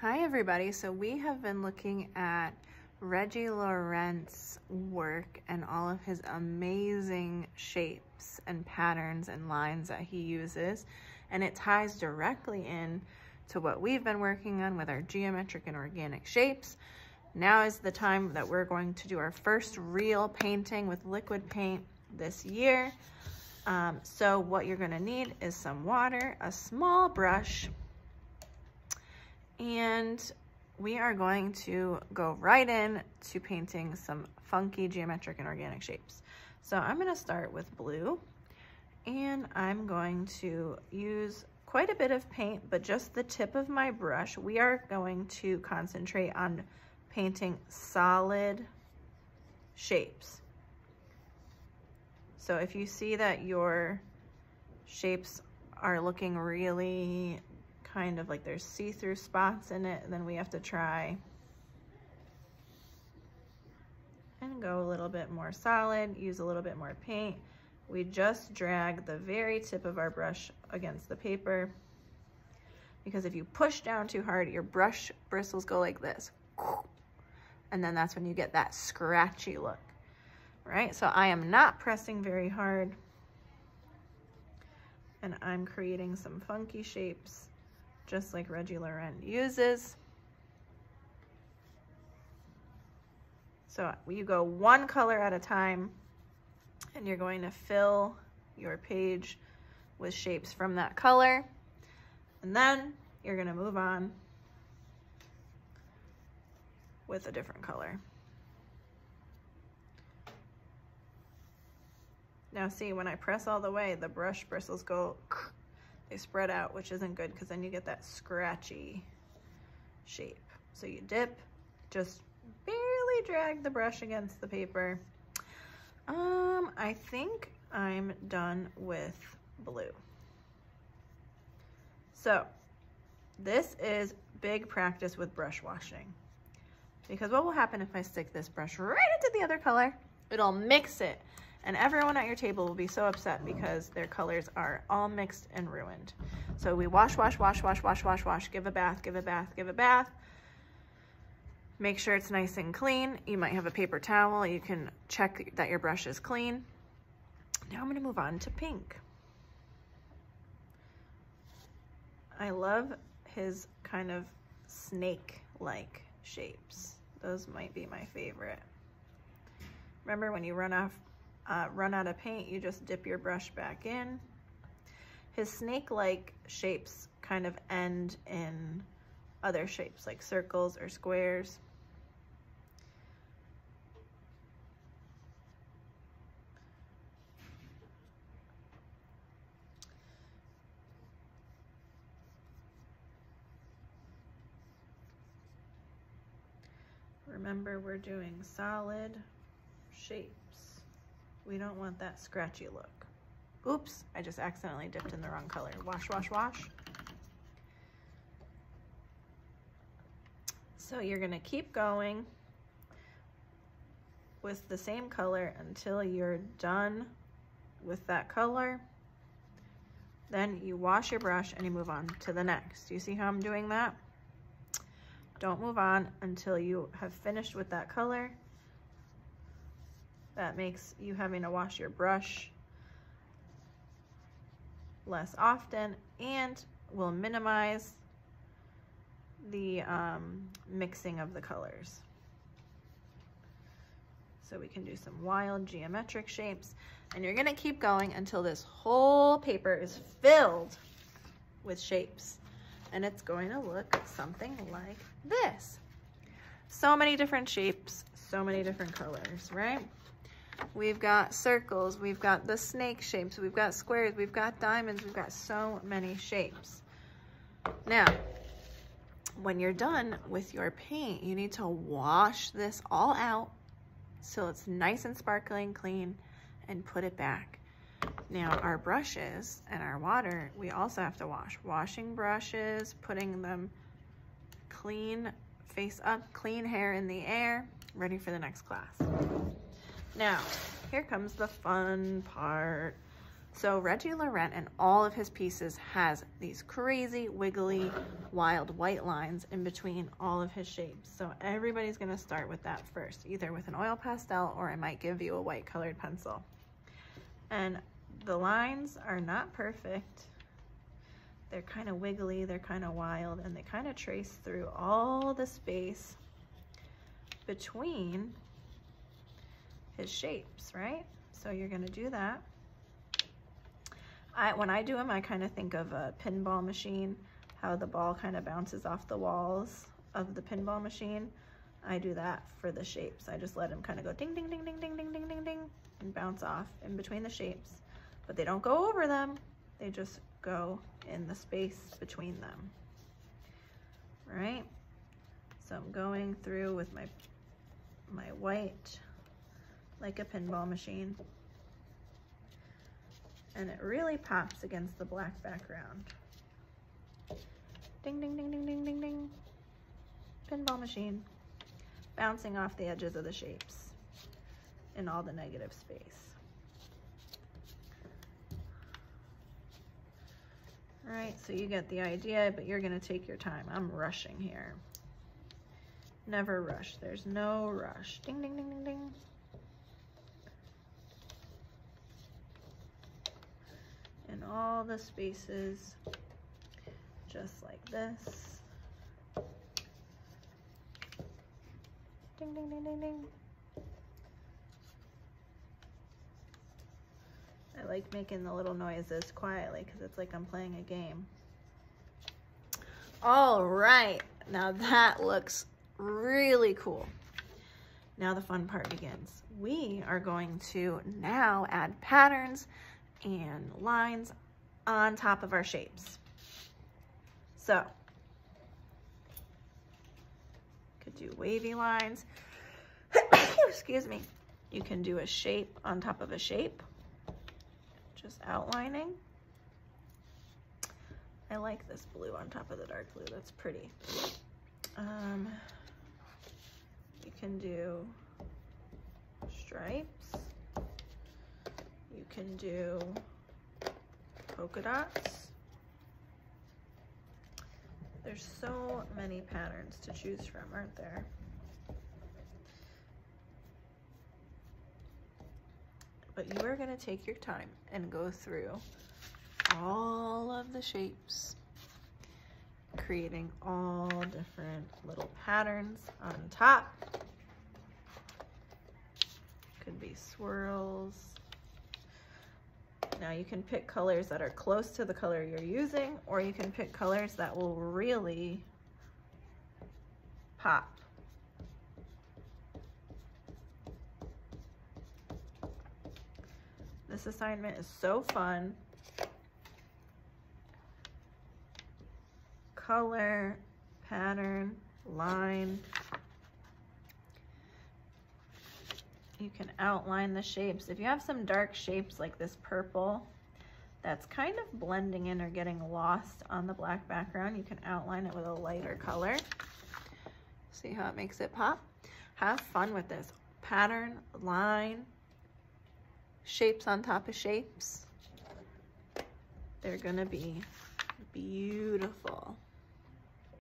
Hi everybody, so we have been looking at Reggie Laurent's work and all of his amazing shapes and patterns and lines that he uses, and it ties directly in to what we've been working on with our geometric and organic shapes. Now is the time that we're going to do our first real painting with liquid paint this year. So what you're going to need is some water, a small brush, and we are going to go right in to painting some funky geometric and organic shapes. So I'm going to start with blue, and I'm going to use quite a bit of paint, but just the tip of my brush. We are going to concentrate on painting solid shapes. So if you see that your shapes are looking really kind of like there's see-through spots in it, then we have to try and go a little bit more solid, use a little bit more paint. We just drag the very tip of our brush against the paper, because if you push down too hard, your brush bristles go like this, and then that's when you get that scratchy look, right? So I am not pressing very hard, and I'm creating some funky shapes just like Reggie Laurent uses. So you go one color at a time, and you're going to fill your page with shapes from that color, and then you're going to move on with a different color. Now see, when I press all the way, the brush bristles go, they spread out, which isn't good, because then you get that scratchy shape. So you dip, just barely drag the brush against the paper. I think I'm done with blue. So this is big practice with brush washing, because what will happen if I stick this brush right into the other color? It'll mix it. And everyone at your table will be so upset because their colors are all mixed and ruined. So we wash, wash, wash, wash, wash, wash, wash, give a bath, give a bath, give a bath. Make sure it's nice and clean. You might have a paper towel. You can check that your brush is clean. Now I'm gonna move on to pink. I love his kind of snake-like shapes. Those might be my favorite. Remember when you run out of paint, you just dip your brush back in. His snake-like shapes kind of end in other shapes like circles or squares. Remember, we're doing solid shapes. We don't want that scratchy look. Oops, I just accidentally dipped in the wrong color. Wash, wash, wash. So you're gonna keep going with the same color until you're done with that color. Then you wash your brush and you move on to the next. Do you see how I'm doing that? Don't move on until you have finished with that color. That makes you having to wash your brush less often and will minimize the mixing of the colors. So we can do some wild geometric shapes, and you're gonna keep going until this whole paper is filled with shapes, and it's going to look something like this. So many different shapes, so many different colors, right? We've got circles, we've got the snake shapes, we've got squares, we've got diamonds, we've got so many shapes. Now, when you're done with your paint, you need to wash this all out so it's nice and sparkling clean, and put it back. Now our brushes and our water, we also have to wash. Washing brushes, putting them clean, face up, clean hair in the air, ready for the next class. Now, here comes the fun part. So Reggie Laurent and all of his pieces has these crazy, wiggly, wild white lines in between all of his shapes. So everybody's gonna start with that first, either with an oil pastel or I might give you a white colored pencil. And the lines are not perfect. They're kind of wiggly, they're kind of wild, and they kind of trace through all the space between his shapes, right? So you're gonna do that. When I do them, I kind of think of a pinball machine, how the ball kind of bounces off the walls of the pinball machine. I do that for the shapes. I just let them kind of go ding, ding, ding, ding, ding, ding, ding, ding, ding, and bounce off in between the shapes. But they don't go over them. They just go in the space between them, right? So I'm going through with my white like a pinball machine. And it really pops against the black background. Ding, ding, ding, ding, ding, ding, ding. Pinball machine. Bouncing off the edges of the shapes in all the negative space. All right, so you get the idea, but you're gonna take your time. I'm rushing here. Never rush, there's no rush. Ding, ding, ding, ding, ding. In all the spaces, just like this. Ding, ding, ding, ding, ding. I like making the little noises quietly because it's like I'm playing a game. All right, now that looks really cool. Now the fun part begins. We are going to now add patterns and lines on top of our shapes. So, could do wavy lines. Excuse me. You can do a shape on top of a shape, just outlining. I like this blue on top of the dark blue. That's pretty. You can do stripes. You can do polka dots. There's so many patterns to choose from, aren't there? But you are going to take your time and go through all of the shapes, creating all different little patterns on top. Could be swirls. Now you can pick colors that are close to the color you're using, or you can pick colors that will really pop. This assignment is so fun. Color, pattern, line. You can outline the shapes. If you have some dark shapes like this purple that's kind of blending in or getting lost on the black background, you can outline it with a lighter color. See how it makes it pop? Have fun with this. Pattern, line, shapes on top of shapes. They're gonna be beautiful.